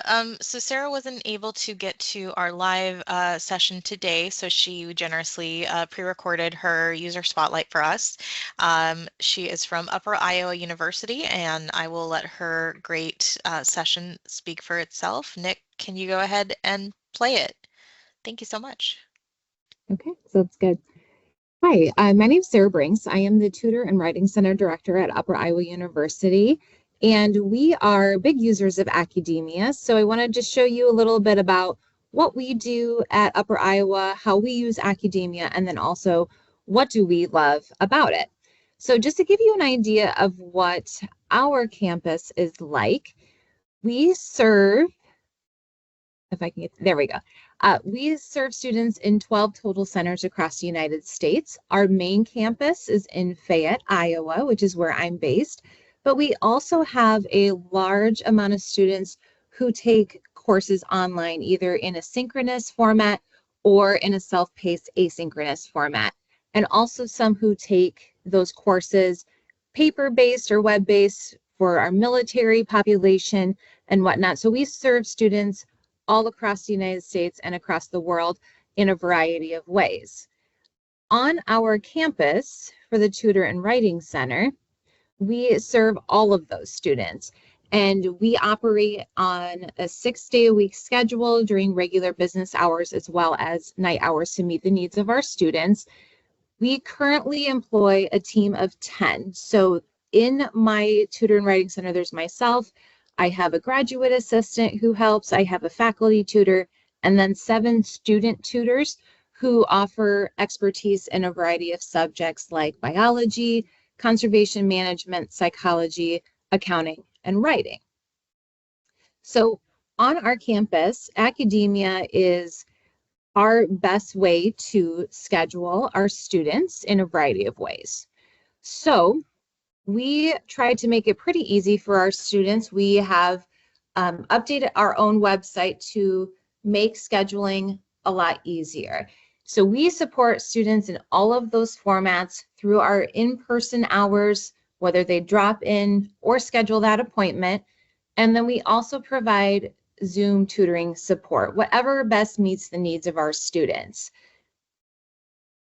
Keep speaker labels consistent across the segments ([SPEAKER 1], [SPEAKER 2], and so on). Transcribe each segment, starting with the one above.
[SPEAKER 1] Yeah, so Sarah wasn't able to get to our live session today, so she generously pre-recorded her user spotlight for us. She is from Upper Iowa University, and I will let her great session speak for itself. Nick, can you go ahead and play it? Thank you so much.
[SPEAKER 2] Okay, so that's good. Hi, my name is Sarah Brincks. I am the Tutor and Writing Center Director at Upper Iowa University, and we are big users of Accudemia. So I wanted to show you a little bit about what we do at Upper Iowa, how we use Accudemia, and then also what do we love about it. So just to give you an idea of what our campus is like, we serve, if I can get, there we go. We serve students in 12 total centers across the United States. Our main campus is in Fayette, Iowa, which is where I'm based. But we also have a large amount of students who take courses online, either in a synchronous format or in a self-paced asynchronous format. And also some who take those courses paper-based or web-based for our military population and whatnot. So we serve students all across the United States and across the world in a variety of ways. On our campus for the Tutor and Writing Center, we serve all of those students, and we operate on a 6-day-a-week schedule during regular business hours as well as night hours to meet the needs of our students. We currently employ a team of 10. So in my Tutor and Writing Center, there's myself, I have a graduate assistant who helps, I have a faculty tutor, and then 7 student tutors who offer expertise in a variety of subjects like biology, conservation management, psychology, accounting, and writing. So on our campus, Accudemia is our best way to schedule our students in a variety of ways. So we tried to make it pretty easy for our students. We have updated our own website to make scheduling a lot easier. So we support students in all of those formats through our in-person hours, whether they drop in or schedule that appointment. And then we also provide Zoom tutoring support, whatever best meets the needs of our students.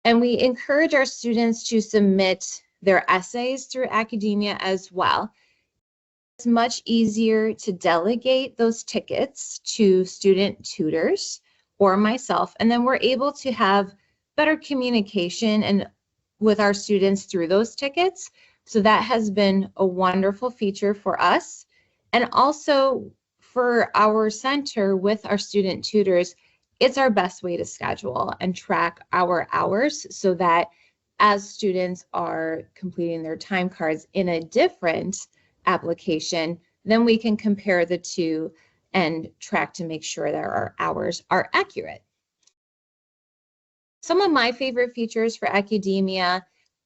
[SPEAKER 2] And we encourage our students to submit their essays through Accudemia as well. It's much easier to delegate those tickets to student tutors or myself, and then we're able to have better communication and with our students through those tickets. So that has been a wonderful feature for us. And also for our center with our student tutors, it's our best way to schedule and track our hours so that as students are completing their time cards in a different application, then we can compare the two and track to make sure that our hours are accurate. Some of my favorite features for Accudemia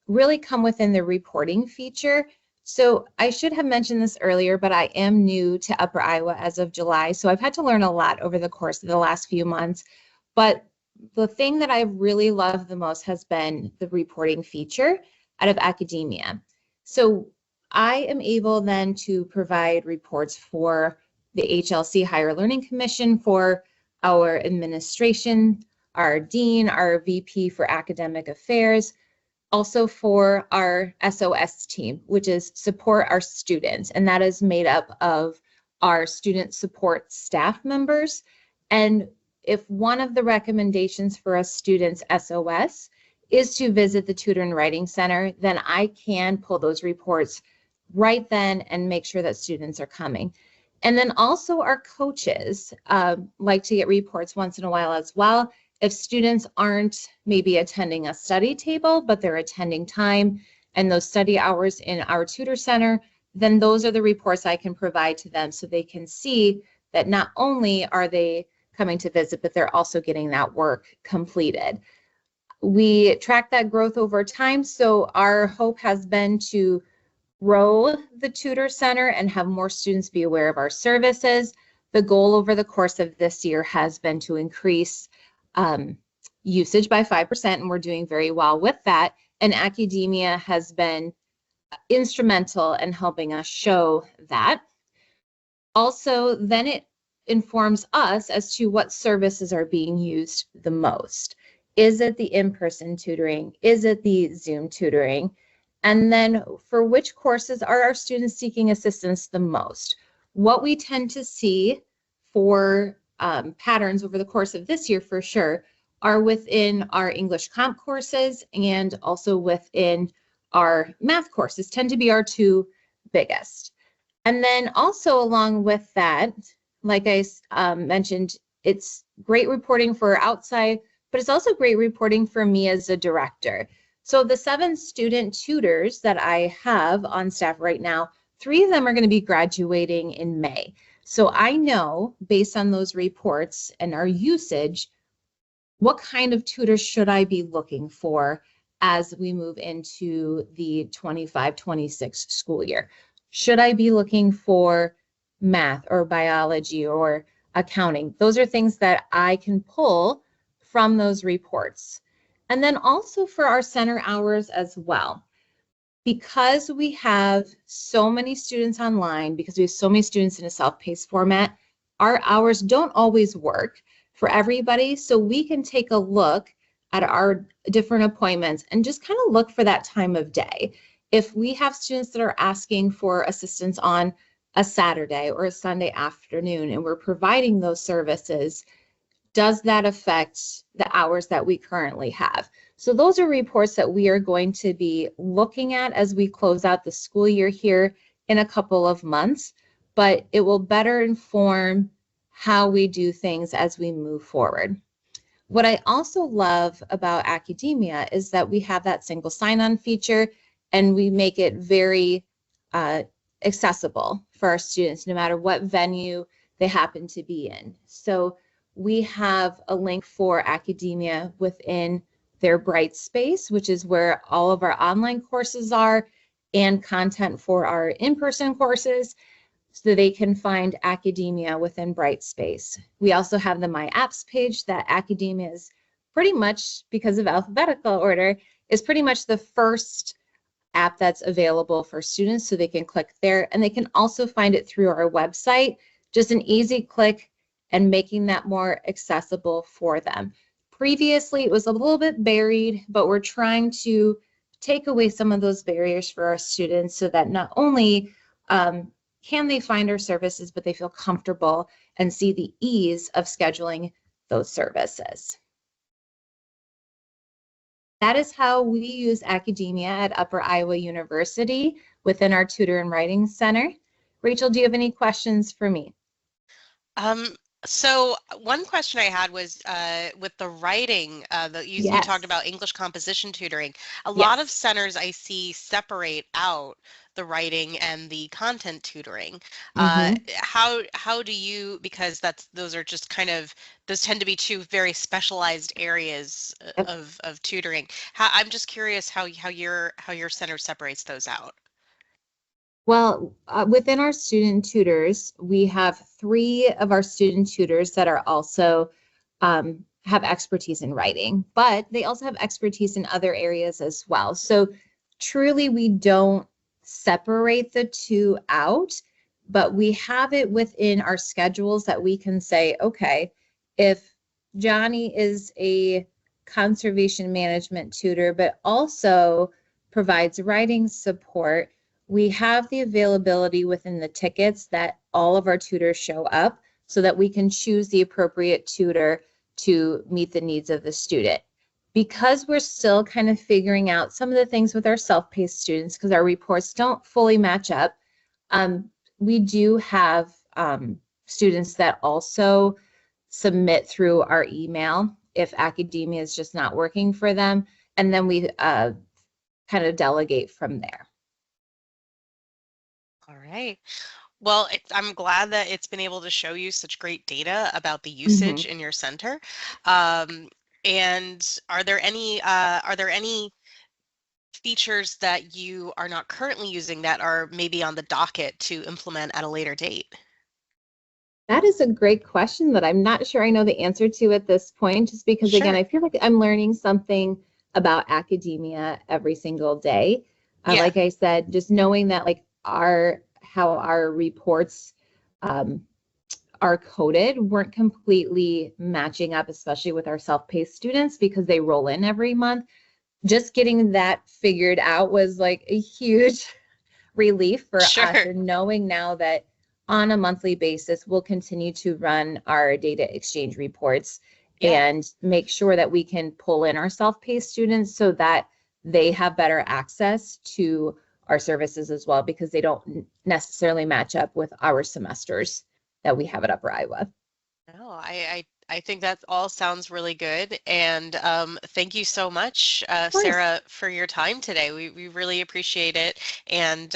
[SPEAKER 2] really come within the reporting feature. So I should have mentioned this earlier, but I am new to Upper Iowa as of July, so I've had to learn a lot over the course of the last few months. But the thing that I've really loved the most has been the reporting feature out of Accudemia. So I am able then to provide reports for the HLC Higher Learning Commission, for our administration, our dean, our VP for academic affairs, also for our SOS team, which is support our students, and that is made up of our student support staff members. And if one of the recommendations for us students SOS is to visit the Tutor and Writing Center, then I can pull those reports right then and make sure that students are coming. And then also our coaches like to get reports once in a while as well. If students aren't maybe attending a study table, but they're attending time and those study hours in our tutor center, then those are the reports I can provide to them so they can see that not only are they coming to visit, but they're also getting that work completed. We track that growth over time, so our hope has been to grow the tutor center and have more students be aware of our services. The goal over the course of this year has been to increase usage by 5%, and we're doing very well with that. And Accudemia has been instrumental in helping us show that. Also, then it informs us as to what services are being used the most. Is it the in-person tutoring? Is it the Zoom tutoring? And then for which courses are our students seeking assistance the most? What we tend to see for patterns over the course of this year for sure are within our English comp courses and also within our math courses tend to be our two biggest. And then also along with that, like I mentioned, it's great reporting for outside, but it's also great reporting for me as a director. So the 7 student tutors that I have on staff right now, 3 of them are going to be graduating in May. So I know based on those reports and our usage, what kind of tutors should I be looking for as we move into the 25-26 school year? Should I be looking for math or biology or accounting? Those are things that I can pull from those reports. And then also for our center hours as well. Because we have so many students online, because we have so many students in a self-paced format, our hours don't always work for everybody. So we can take a look at our different appointments and just kind of look for that time of day. If we have students that are asking for assistance on a Saturday or a Sunday afternoon, and we're providing those services, does that affect the hours that we currently have? So those are reports that we are going to be looking at as we close out the school year here in a couple of months, but it will better inform how we do things as we move forward. What I also love about Accudemia is that we have that single sign-on feature and we make it very accessible for our students, no matter what venue they happen to be in. So we have a link for Accudemia within their Brightspace, which is where all of our online courses are, and content for our in-person courses, so they can find Accudemia within Brightspace. We also have the My Apps page that Accudemia is pretty much, because of alphabetical order, is pretty much the first app that's available for students, so they can click there, and they can also find it through our website. Just an easy click and making that more accessible for them. Previously, it was a little bit buried, but we're trying to take away some of those barriers for our students so that not only can they find our services, but they feel comfortable and see the ease of scheduling those services. That is how we use Accudemia at Upper Iowa University within our Tutor and Writing Center. Rachel, do you have any questions for me?
[SPEAKER 1] So one question I had was with the writing, you talked about English composition tutoring. A lot of centers I see separate out the writing and the content tutoring. How do you, because those are just kind of, those tend to be 2 very specialized areas of tutoring. I'm just curious how your center separates those out.
[SPEAKER 2] Well, within our student tutors, we have 3 of our student tutors that are also have expertise in writing, but they also have expertise in other areas as well. So truly, we don't separate the 2 out, but we have it within our schedules that we can say, okay, if Johnny is a conservation management tutor, but also provides writing support, we have the availability within the tickets that all of our tutors show up so that we can choose the appropriate tutor to meet the needs of the student. Because we're still kind of figuring out some of the things with our self-paced students, because our reports don't fully match up, we do have students that also submit through our email if Accudemia is just not working for them, and then we kind of delegate from there.
[SPEAKER 1] All right. Well, I'm glad that it's been able to show you such great data about the usage in your center. And are there any features that you are not currently using that are maybe on the docket to implement at a later date?
[SPEAKER 2] That is a great question that I'm not sure I know the answer to at this point, just because, again, I feel like I'm learning something about Accudemia every single day. Like I said, just knowing that like how our reports are coded weren't completely matching up, especially with our self-paced students because they roll in every month. Just getting that figured out was like a huge relief for us,
[SPEAKER 1] Sure.
[SPEAKER 2] and knowing now that on a monthly basis, we'll continue to run our data exchange reports
[SPEAKER 1] Yeah.
[SPEAKER 2] and make sure that we can pull in our self-paced students so that they have better access to our services as well, because they don't necessarily match up with our semesters that we have at Upper Iowa.
[SPEAKER 1] No, I think that all sounds really good. And thank you so much,
[SPEAKER 2] Of course.
[SPEAKER 1] Sarah, for your time today. We really appreciate it and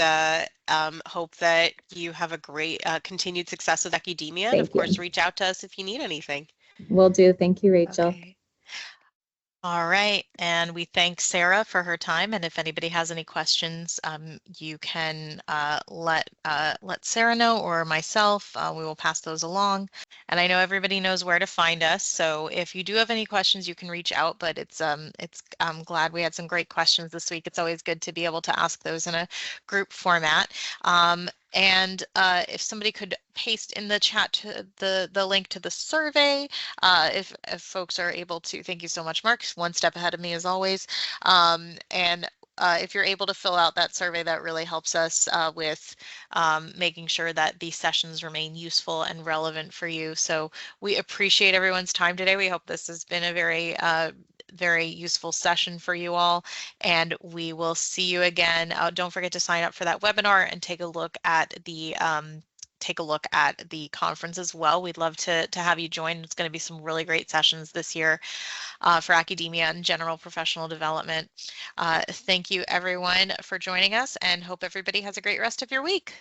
[SPEAKER 1] hope that you have a great continued success with academia. And of
[SPEAKER 2] Thank
[SPEAKER 1] course,
[SPEAKER 2] you.
[SPEAKER 1] reach out to us if you need anything.
[SPEAKER 2] Will do. Thank you, Rachel.
[SPEAKER 1] Okay. All right, and we thank Sarah for her time. And if anybody has any questions, you can let Sarah know or myself. We will pass those along. And I know everybody knows where to find us. So if you do have any questions, you can reach out. But it's I'm glad we had some great questions this week. It's always good to be able to ask those in a group format. And if somebody could paste in the chat to the link to the survey, if folks are able to, thank you so much, Mark, one step ahead of me as always. And if you're able to fill out that survey, that really helps us with making sure that these sessions remain useful and relevant for you. So we appreciate everyone's time today. We hope this has been a very useful session for you all, and we will see you again. Don't forget to sign up for that webinar and take a look at the conference as well. We'd love to have you join. It's going to be some really great sessions this year for academia and general professional development. Thank you everyone for joining us, and hope everybody has a great rest of your week.